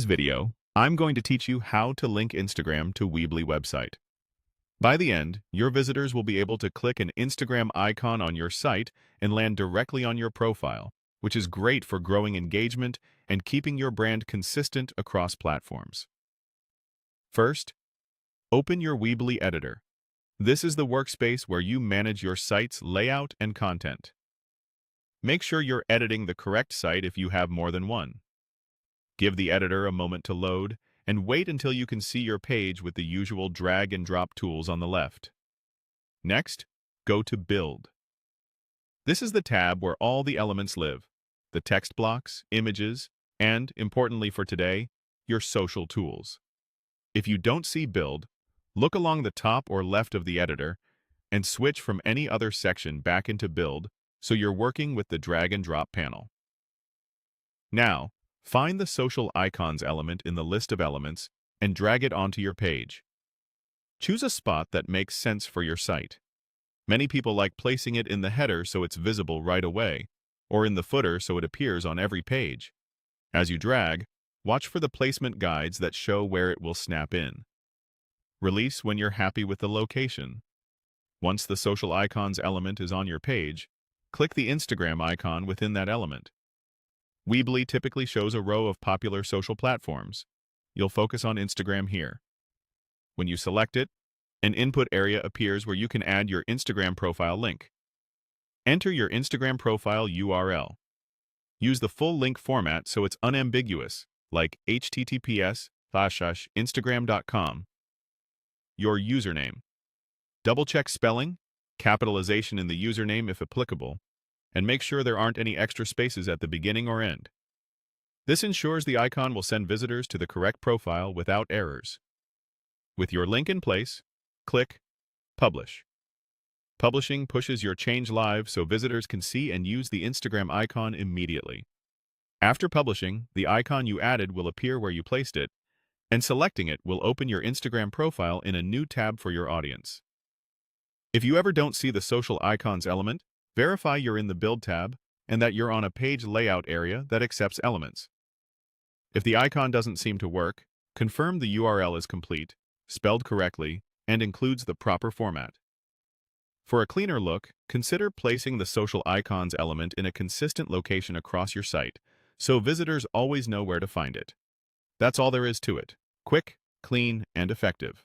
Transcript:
This video, I'm going to teach you how to link Instagram to Weebly website. By the end, your visitors will be able to click an Instagram icon on your site and land directly on your profile, which is great for growing engagement and keeping your brand consistent across platforms. First, open your Weebly editor. This is the workspace where you manage your site's layout and content. Make sure you're editing the correct site if you have more than one. Give the editor a moment to load, and wait until you can see your page with the usual drag and drop tools on the left. Next, go to Build. This is the tab where all the elements live: the text blocks, images, and, importantly for today, your social tools. If you don't see Build, look along the top or left of the editor and switch from any other section back into Build so you're working with the drag and drop panel. Now, find the social icons element in the list of elements and drag it onto your page. Choose a spot that makes sense for your site. Many people like placing it in the header so it's visible right away, or in the footer so it appears on every page. As you drag, watch for the placement guides that show where it will snap in. Release when you're happy with the location. Once the social icons element is on your page, click the Instagram icon within that element. Weebly typically shows a row of popular social platforms. You'll focus on Instagram here. When you select it, an input area appears where you can add your Instagram profile link. Enter your Instagram profile URL. Use the full link format so it's unambiguous, like https://instagram.com. Your username. Double-check spelling, capitalization in the username if applicable, and make sure there aren't any extra spaces at the beginning or end. This ensures the icon will send visitors to the correct profile without errors. With your link in place, click Publish. Publishing pushes your change live so visitors can see and use the Instagram icon immediately. After publishing, the icon you added will appear where you placed it, and selecting it will open your Instagram profile in a new tab for your audience. If you ever don't see the social icons element, verify you're in the Build tab and that you're on a page layout area that accepts elements. If the icon doesn't seem to work, confirm the URL is complete, spelled correctly, and includes the proper format. For a cleaner look, consider placing the social icons element in a consistent location across your site, so visitors always know where to find it. That's all there is to it: quick, clean, and effective.